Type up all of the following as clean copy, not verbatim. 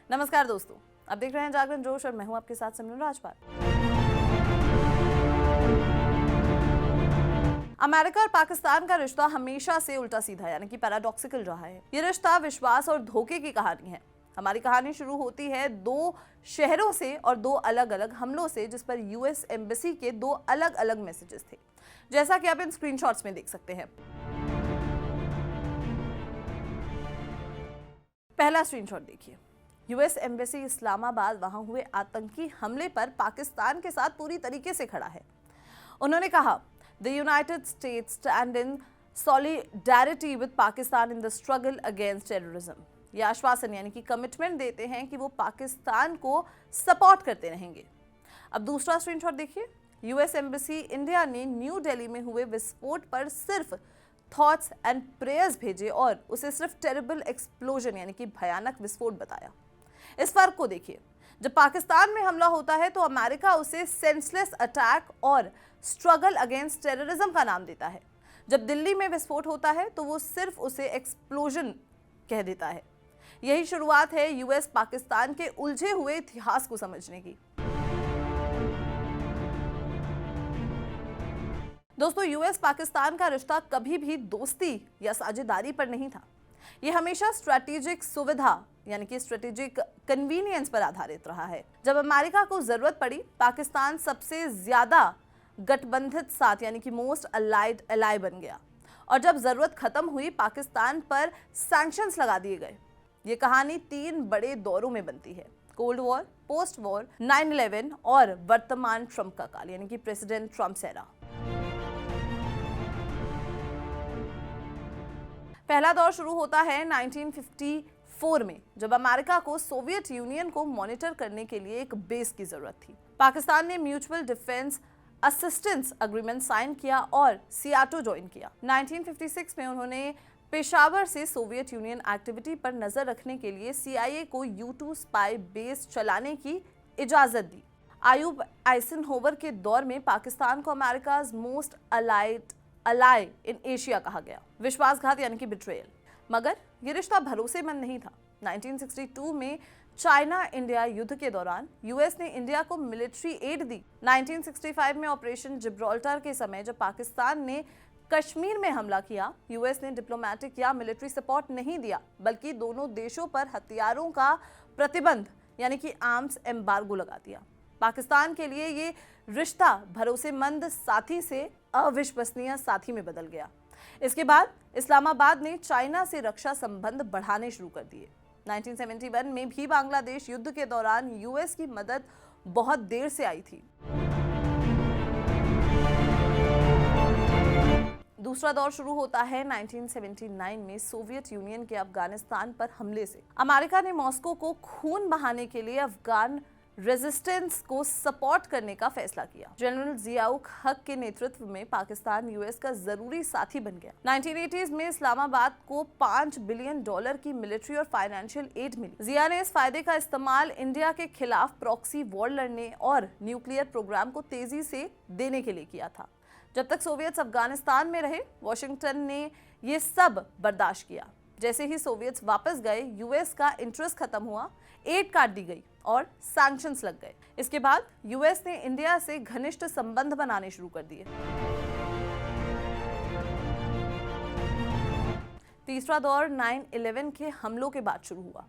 नमस्कार दोस्तों, आप देख रहे हैं जागरण जोश और मैं हूं आपके साथ सिमरन राजपाल। अमेरिका और पाकिस्तान का रिश्ता हमेशा से उल्टा सीधा यानी कि पैराडॉक्सिकल रहा है। ये रिश्ता विश्वास और धोखे की कहानी है। हमारी कहानी शुरू होती है दो शहरों से और दो अलग अलग हमलों से, जिस पर यूएस एम्बेसी के दो अलग अलग मैसेजेस थे, जैसा कि आप इन स्क्रीनशॉट्स में देख सकते हैं। पहला स्क्रीनशॉट देखिए। यूएस एम्बेसी इस्लामाबाद वहां हुए आतंकी हमले पर पाकिस्तान के साथ पूरी तरीके से खड़ा है। उन्होंने कहा, the United states stand in solidarity with Pakistan in the struggle against terrorism. ये आश्वासन यानी कि कमिटमेंट देते हैं कि वो पाकिस्तान को सपोर्ट करते रहेंगे। अब दूसरा स्क्रीनशॉट देखिए। यूएस एम्बेसी इंडिया ने न्यू दिल्ली में हुए विस्फोट पर सिर्फ थॉट्स एंड प्रेयर्स भेजे और उसे सिर्फ टेरिबल एक्सप्लोजन यानी कि भयानक विस्फोट बताया। इस फर्क को देखिए। जब पाकिस्तान में हमला होता है तो अमेरिका उसे सेंसलेस अटैक और स्ट्रगल अगेंस्ट टेररिज्म का नाम देता है। जब दिल्ली में विस्फोट होता है तो वो सिर्फ उसे एक्सप्लोजन कह देता है। यही शुरुआत है यूएस पाकिस्तान के उलझे हुए इतिहास को समझने की। दोस्तों, यूएस पाकिस्तान का रिश्ता कभी भी दोस्ती या साझेदारी पर नहीं था। यह हमेशा स्ट्रेटेजिक सुविधा यानी कि स्ट्रेटेजिक कन्वीनियंस पर आधारित रहा है। जब अमेरिका को जरूरत पड़ी, पाकिस्तान सबसे ज्यादा गठबंधित साथ यानी कि मोस्ट अलाइड एलाई बन गया, और जब जरूरत खत्म हुई, पाकिस्तान पर सैंक्शंस लगा दिए गए। ये कहानी 3 बड़े दौरों में बनती है: कोल्ड वॉर, पोस्ट वॉर, 9/11 और वर्तमान ट्रंप का काल यानी कि प्रेसिडेंट ट्रंप एरा। पहला दौर शुरू होता है 1954 में, जब अमेरिका को सोवियत यूनियन को मॉनिटर करने के लिए एक बेस की जरूरत थी। पाकिस्तान ने mutual defence assistance agreement sign किया और सियाटो ज्वाइन किया। 1956 में उन्होंने पेशावर से सोवियत यूनियन एक्टिविटी पर नजर रखने के लिए CIA को U2 स्पाई बेस चलाने की इजाजत दी। आयूब आइजनहोवर के दौर में पाकिस्तान को America's most ally in Asia कहा गया। विश्वासघात यानी कि बिट्रेयल। मगर यह रिश्ता भरोसेमंद नहीं था। 1962 में चाइना इंडिया युद्ध के दौरान यूएस ने इंडिया को मिलिट्री एड दी। 1965 में ऑपरेशन जिब्राल्टर के समय जब पाकिस्तान ने कश्मीर में हमला किया, यूएस ने डिप्लोमेटिक या मिलिट्री सपोर्ट नहीं दिया, बल्कि दोनों देशों पर हथियारों का प्रतिबंध यानी कि आर्म्स एम्बार्गो लगा दिया। पाकिस्तान के लिए ये रिश्ता भरोसेमंद साथी से अविश्वसनीय साथी में बदल गया। इसके बाद इस्लामाबाद ने चाइना से रक्षा संबंध बढ़ाने शुरू कर दिए। 1971 में भी बांग्लादेश युद्ध के दौरान यूएस की मदद बहुत देर से आई थी। दूसरा दौर शुरू होता है 1979 में सोवियत यूनियन के अफगानिस्तान पर हमले से। अमेरिका ने मॉस्को को खून बहाने के लिए अफगान रेजिस्टेंस को सपोर्ट करने का फैसला किया। जनरल जियाउल हक के नेतृत्व में पाकिस्तान यूएस का जरूरी साथी बन गया। 1980s में इस्लामाबाद को $5 बिलियन की मिलिट्री और फाइनेंशियल एड मिली। जिया ने इस फायदे का इस्तेमाल इंडिया के खिलाफ प्रॉक्सी वॉर लड़ने और न्यूक्लियर प्रोग्राम को तेजी से देने के लिए किया था। जब तक सोवियत अफगानिस्तान में रहे, वॉशिंगटन ने ये सब बर्दाश्त किया। जैसे ही सोवियत वापस गए, यूएस का इंटरेस्ट खत्म हुआ, एड काट दी गई और सैंक्शंस लग गए। इसके बाद यूएस ने इंडिया से घनिष्ठ संबंध बनाने शुरू कर दिए। तीसरा दौर 9/11 के हमलों के बाद शुरू हुआ।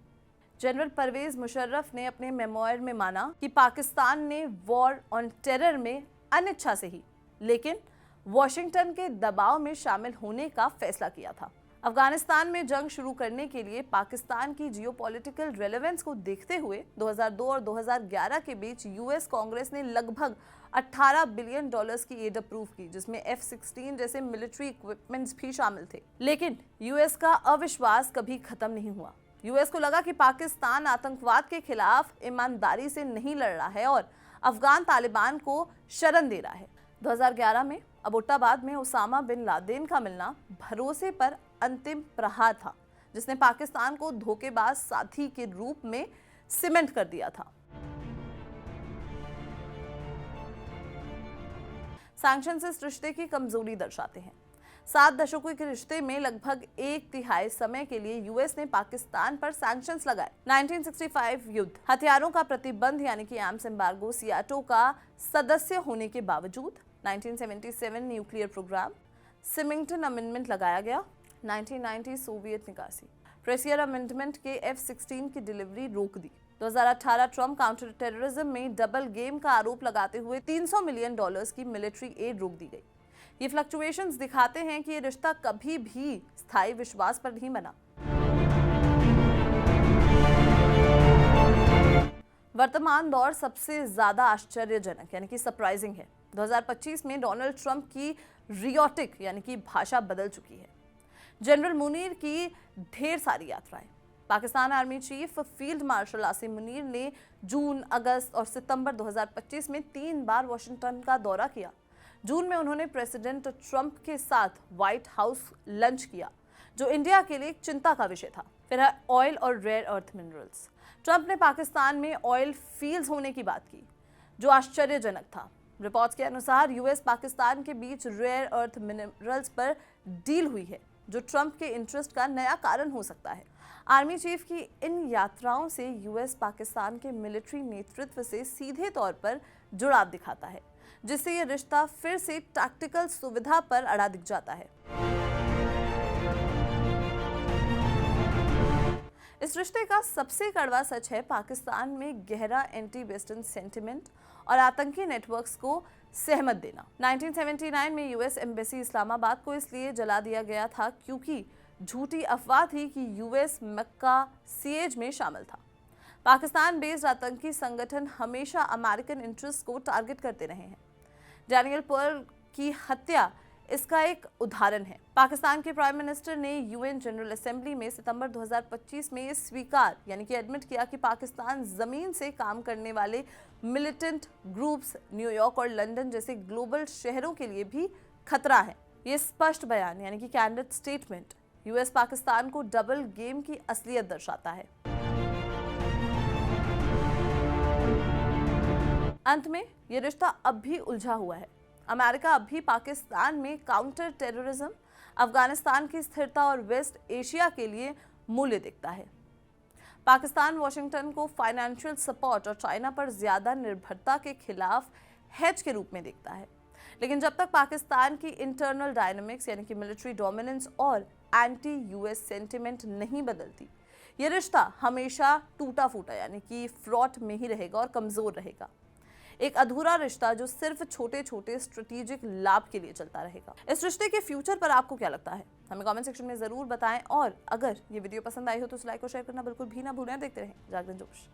जनरल परवेज मुशर्रफ ने अपने मेमोयर में माना कि पाकिस्तान ने वॉर ऑन टेरर में अनिच्छा से ही, लेकिन वॉशिंगटन के दबाव में शामिल होने का फैसला किया था। अफगानिस्तान में जंग शुरू करने के लिए पाकिस्तान की जियोपॉलिटिकल रेलेवेंस को देखते हुए 2002 और 2011 के बीच यूएस कांग्रेस ने लगभग $18 बिलियन की एड अप्रूव की, जिसमें F-16 जैसे मिलिट्री इक्विपमेंट्स भी शामिल थे। लेकिन यूएस का अविश्वास कभी खत्म नहीं हुआ। यूएस को लगा कि पाकिस्तान आतंकवाद के खिलाफ ईमानदारी से नहीं लड़ रहा है और अफगान तालिबान को शरण दे रहा है। 2011 में अबोटाबाद में उसामा बिन लादेन का मिलना भरोसे पर अंतिम प्रहार था, जिसने पाकिस्तान को धोखेबाज साथी के रूप में सीमेंट कर दिया था। सैंक्शंस इस रिश्ते की कमजोरी दर्शाते हैं। 7 दशकों के रिश्ते में लगभग एक तिहाई समय के लिए यूएस ने पाकिस्तान पर सैंक्शंस लगाए। 1965 युद्ध, हथियारों का प्रतिबंध यानी कि आर्म्स एम्बार्गो, सियाटो का सदस्य होने के बावजूद। 1977 न्यूक्लियर प्रोग्राम, सिमिंगटन अमेंडमेंट लगाया गया। 1990 सोवियत निकासी, प्रेसियर अमेंडमेंट के F-16 की डिलीवरी रोक दी। 2018 ट्रम्प काउंटर टेररिज्म में डबल गेम का आरोप लगाते हुए $300 मिलियन की मिलिट्री एड रोक दी गई। ये फ्लक्चुएशंस दिखाते हैं कि ये रिश्ता कभी भी स्थायी विश्वास पर नहीं बना। वर्तमान दौर सबसे ज्यादा आश्चर्यजनक यानी कि सरप्राइजिंग है। 2025 में डोनाल्ड ट्रंप की रियोटिक यानी कि भाषा बदल चुकी है। जनरल मुनीर की ढेर सारी यात्राएं। Pakistan army chief field marshal Asim Munir ने जून, अगस्त और सितंबर 2025 में 3 बार वाशिंगटन का दौरा किया। जून में उन्होंने प्रेसिडेंट ट्रंप के साथ व्हाइट हाउस लंच किया, जो इंडिया के लिए एक चिंता का विषय था। फिर है ऑयल और रेयर अर्थ मिनरल्स। ट्रंप ने पाकिस्तान में ऑयल फील्ड्स होने की बात की, जो आश्चर्यजनक था। रिपोर्ट्स के अनुसार यूएस पाकिस्तान के बीच रेयर अर्थ मिनरल्स पर डील हुई है, जो ट्रंप के इंटरेस्ट का नया कारण हो सकता है। आर्मी चीफ की इन यात्राओं से यूएस पाकिस्तान के मिलिट्री नेतृत्व से सीधे तौर पर जुड़ाव दिखाता है, जिससे यह रिश्ता फिर से टैक्टिकल सुविधा पर अड़ा दिख जाता है। इस रिश्ते का सबसे कड़वा सच है पाकिस्तान में गहरा एंटी वेस्टर्न सेंटिमेंट और आतंकी नेटवर्क्स को सहमत देना। 1979 में यूएस एम्बेसी इस्लामाबाद को इसलिए जला दिया गया था क्योंकि झूठी अफवाह थी कि यूएस मक्का सिएज में शामिल था। पाकिस्तान बेस्ड आतंकी संगठन हमेशा अमेरिकन इंटरेस्ट को टारगेट करते रहे हैं। डैनियल पर्ल की हत्या इसका एक उदाहरण है। पाकिस्तान के प्राइम मिनिस्टर ने यूएन जनरल असेंबली में सितंबर 2025 में स्वीकार यानी कि एडमिट किया कि पाकिस्तान जमीन से काम करने वाले मिलिटेंट ग्रुप्स न्यूयॉर्क और लंदन जैसे ग्लोबल शहरों के लिए भी खतरा है। ये स्पष्ट बयान यानी कि कैंडिड स्टेटमेंट यूएस पाकिस्तान को डबल गेम की असलियत दर्शाता है। अंत में यह रिश्ता अब भी उलझा हुआ है। अमेरिका अब भी पाकिस्तान में काउंटर टेररिज्म, अफगानिस्तान की स्थिरता और वेस्ट एशिया के लिए मूल्य देखता है। पाकिस्तान वाशिंगटन को फाइनेंशियल सपोर्ट और चाइना पर ज्यादा निर्भरता के खिलाफ हेज के रूप में देखता है। लेकिन जब तक पाकिस्तान की इंटरनल डायनामिक्स यानी कि मिलिट्री डोमिनेंस और एंटी यूएस सेंटिमेंट नहीं बदलती, ये रिश्ता हमेशा टूटा फूटा यानी कि फ्रॉट में ही रहेगा और कमजोर रहेगा। एक अधूरा रिश्ता जो सिर्फ छोटे छोटे स्ट्रेटेजिक लाभ के लिए चलता रहेगा। इस रिश्ते के फ्यूचर पर आपको क्या लगता है, हमें कमेंट सेक्शन में जरूर बताएं। और अगर ये वीडियो पसंद आई हो तो उस लाइक और शेयर करना बिल्कुल भी ना भूलें। देखते रहें जागरण जोश।